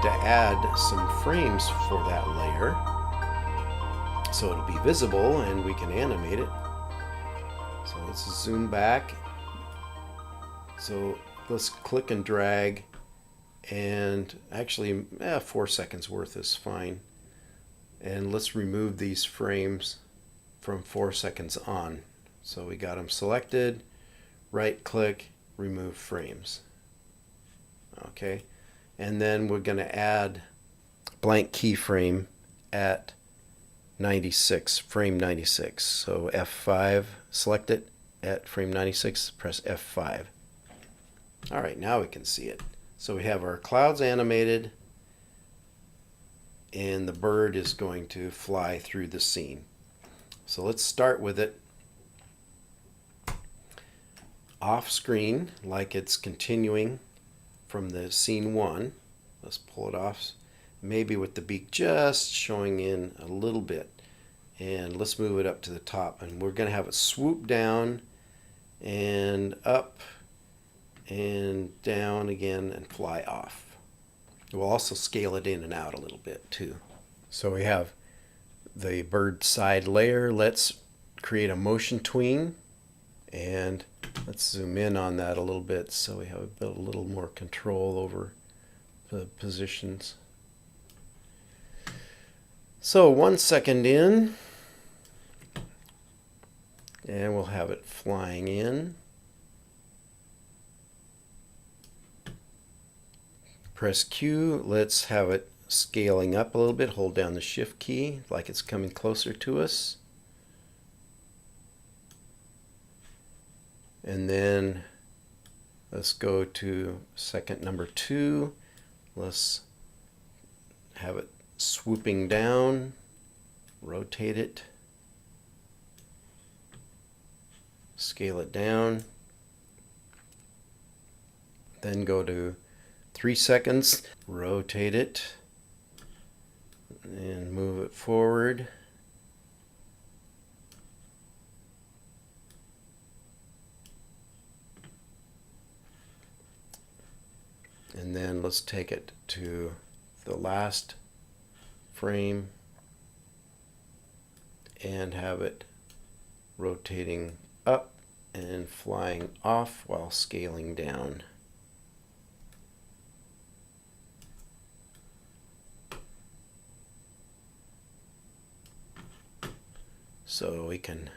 to add some frames for that layer so it'll be visible and we can animate it. So let's zoom back. So let's click and drag, and actually 4 seconds worth is fine. And let's remove these frames from 4 seconds on. So we got them selected, right click, remove frames. Okay, and then we're going to add blank keyframe at 96, frame 96. So F5, select it at frame 96, press F5. All right, now we can see it. So we have our clouds animated, and the bird is going to fly through the scene. So let's start with it off screen, like it's continuing from the scene 1. Let's pull it off, maybe with the beak just showing in a little bit. And let's move it up to the top, and we're going to have it swoop down and up and down again and fly off. We'll also scale it in and out a little bit too. So we have the bird side layer. Let's create a motion tween, and let's zoom in on that a little bit so we have a little more control over the positions. So 1 second in, and we'll have it flying in. Press Q. Let's have it scaling up a little bit. Hold down the Shift key like it's coming closer to us. And then let's go to second number 2. Let's have it swooping down, rotate it, scale it down, then go to 3 seconds, rotate it, and move it forward. And then let's take it to the last frame and have it rotating up and flying off while scaling down. So we can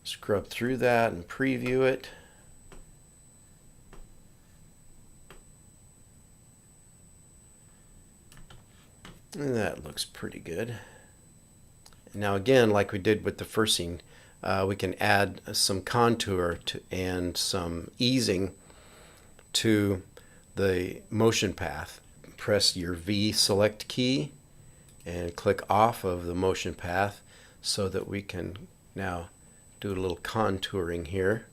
scrub through that and preview it. And that looks pretty good. Now again, like we did with the first scene, we can add some contour and some easing to the motion path. Press your V select key and click off of the motion path so that we can now do a little contouring here.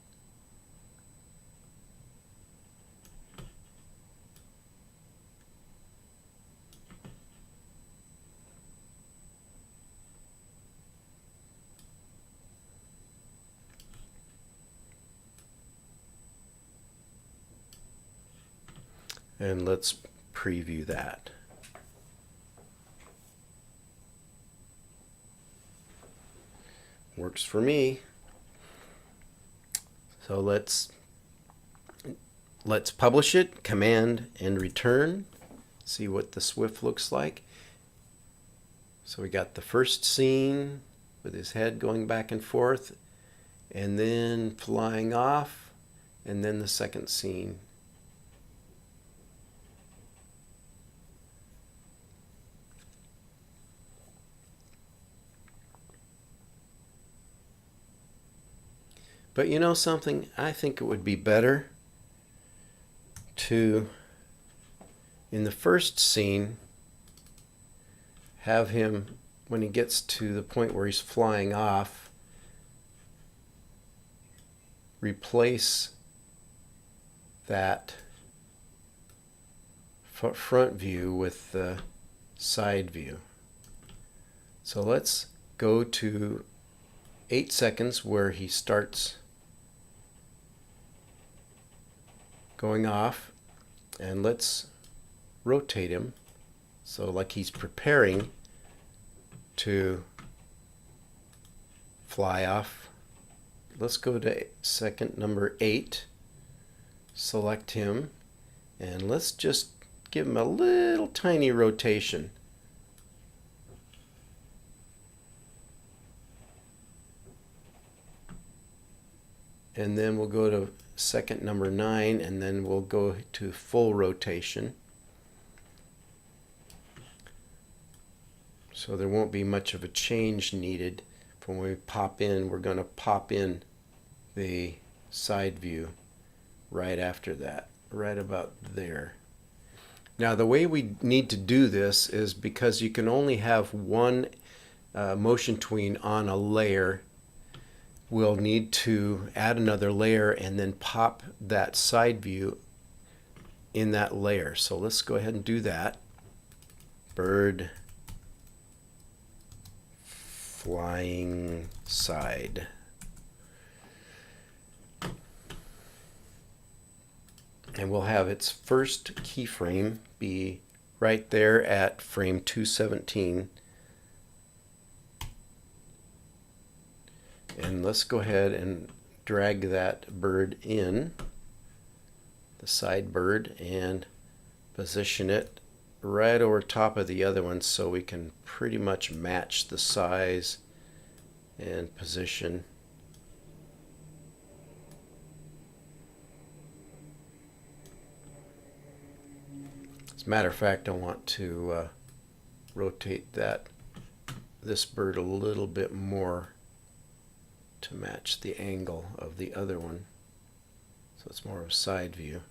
And let's preview that. Works for me. So let's publish it, command and return. See what the Swift looks like. So we got the first scene with his head going back and forth, and then flying off, and then the second scene. But you know something? I think it would be better to, in the first scene, have him, when he gets to the point where he's flying off, replace that front view with the side view. So let's go to 8 seconds where he starts going off, And let's rotate him so like he's preparing to fly off. Let's go to second number 8, select him, and let's just give him a little tiny rotation. And then we'll go to second number 9, and then we'll go to full rotation. So there won't be much of a change needed. From when we pop in, we're going to pop in the side view right after that, right about there. Now the way we need to do this is because you can only have one motion tween on a layer, we'll need to add another layer and then pop that side view in that layer. So let's go ahead and do that. Bird flying side. And we'll have its first keyframe be right there at frame 217. And let's go ahead and drag that bird in, the side bird, and position it right over top of the other one so we can pretty much match the size and position. As a matter of fact, I want to rotate this bird a little bit more to match the angle of the other one, so it's more of a side view.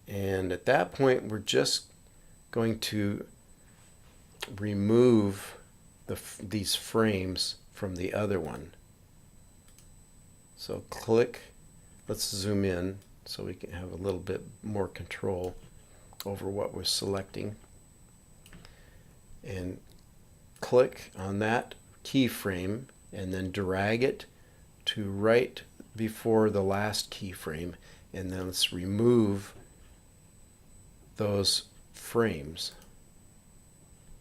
And at that point, we're just going to remove these frames from the other one. So click, let's zoom in so we can have a little bit more control over what we're selecting. And click on that keyframe and then drag it to right before the last keyframe, and then let's remove those frames.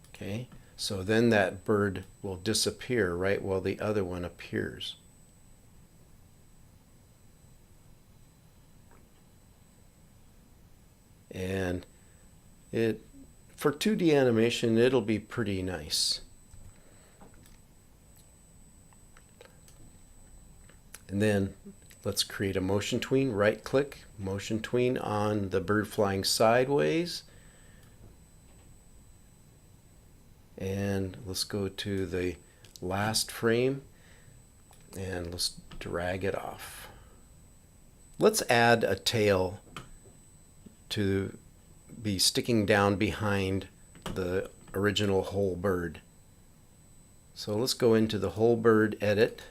Okay, so then that bird will disappear right while the other one appears. And for 2D animation, it'll be pretty nice. And then let's create a motion tween. Right click, motion tween on the bird flying sideways. And let's go to the last frame and let's drag it off. Let's add a tail to be sticking down behind the original whole bird. So let's go into the whole bird edit.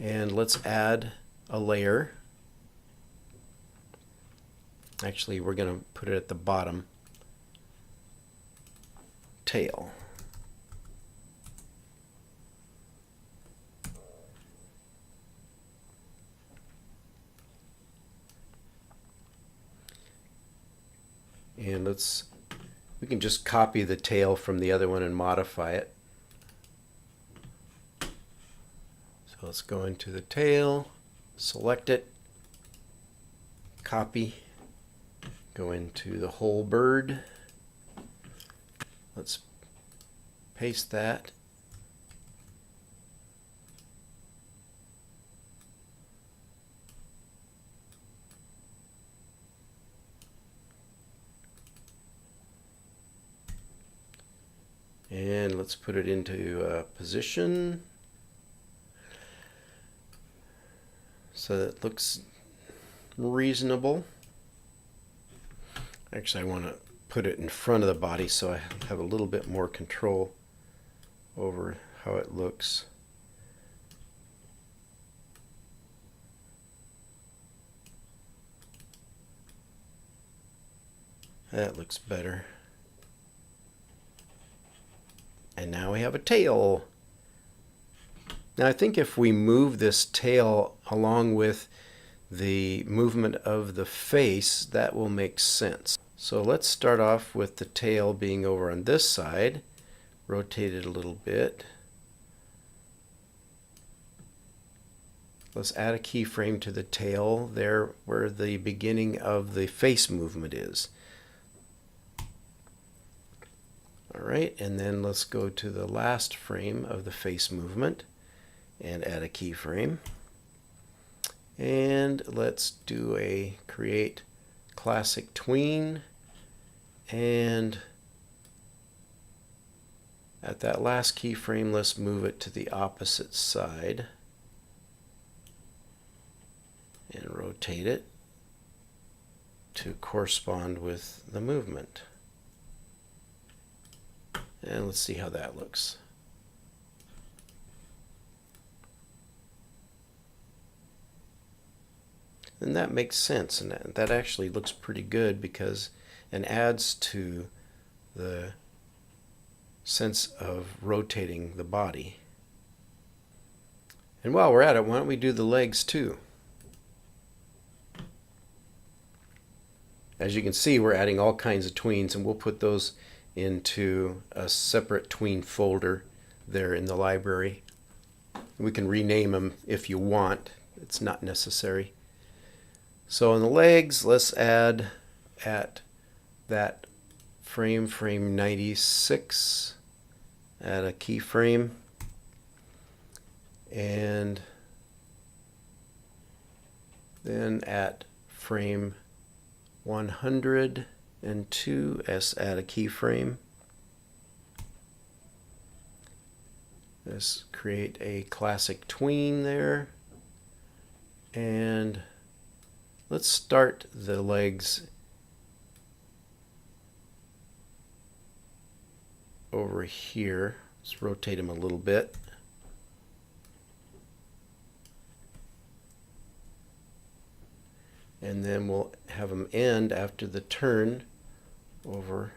And let's add a layer. Actually, we're going to put it at the bottom. Tail. And we can just copy the tail from the other one and modify it. So let's go into the tail, select it, copy, go into the whole bird. Let's paste that. And let's put it into position so that it looks reasonable. Actually, I want to put it in front of the body so I have a little bit more control over how it looks. That looks better. And now we have a tail. Now I think if we move this tail along with the movement of the face, that will make sense. So let's start off with the tail being over on this side. Rotate it a little bit. Let's add a keyframe to the tail there where the beginning of the face movement is. Alright, and then let's go to the last frame of the face movement and add a keyframe. And let's do a create classic tween, and at that last keyframe let's move it to the opposite side and rotate it to correspond with the movement. And let's see how that looks. And that makes sense, and that actually looks pretty good because and adds to the sense of rotating the body. And while we're at it, why don't we do the legs too? As you can see, we're adding all kinds of tweens, and we'll put those into a separate tween folder there in the library. We can rename them if you want. It's not necessary. So on the legs, let's add at that frame 96, add a keyframe, and then at frame 102, let's add a keyframe. Let's create a classic tween there, and let's start the legs over here. Let's rotate them a little bit. And then we'll have them end after the turn over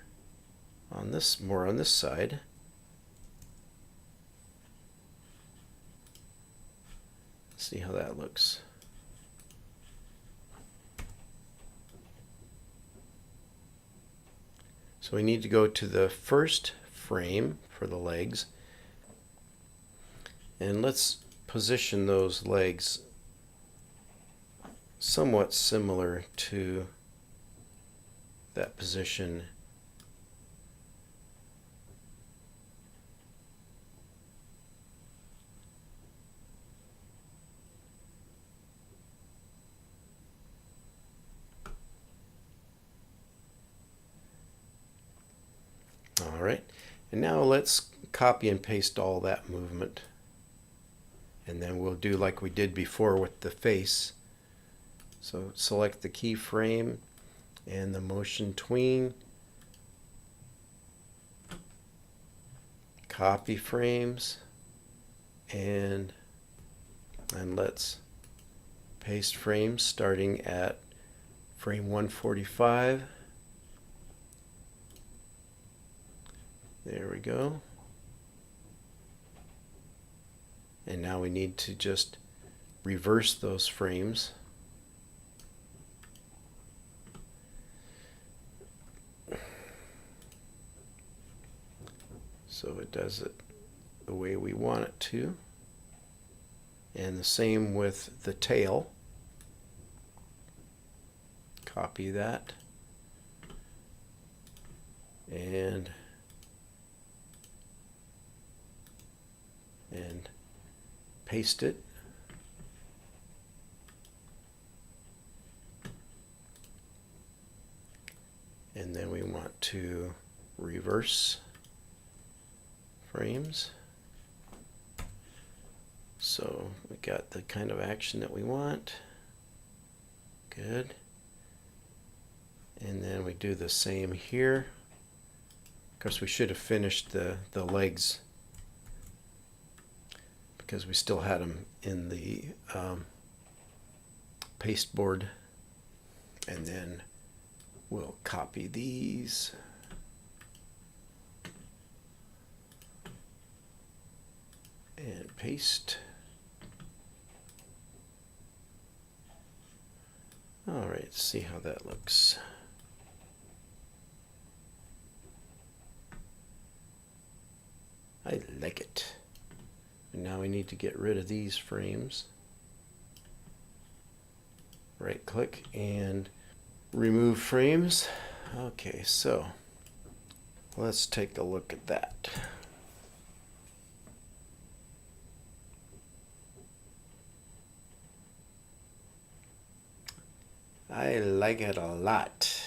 on this, more on this side. Let's see how that looks. So we need to go to the first frame for the legs, and let's position those legs somewhat similar to that position Alright, and now let's copy and paste all that movement, and then we'll do like we did before with the face. So select the keyframe and the motion tween, copy frames, and let's paste frames starting at frame 145. There we go. And now we need to just reverse those frames. So it does it the way we want it to. And the same with the tail. Copy that. And paste it. And then we want to reverse frames. So we got the kind of action that we want. Good. And then we do the same here. Of course, we should have finished the legs because we still had them in the pasteboard. And then we'll copy these. And paste. All right, let's see how that looks. I like it. And now we need to get rid of these frames. Right click and remove frames. Okay, so let's take a look at that. I like it a lot.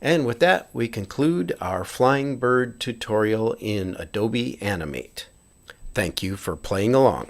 And with that, we conclude our flying bird tutorial in Adobe Animate. Thank you for playing along.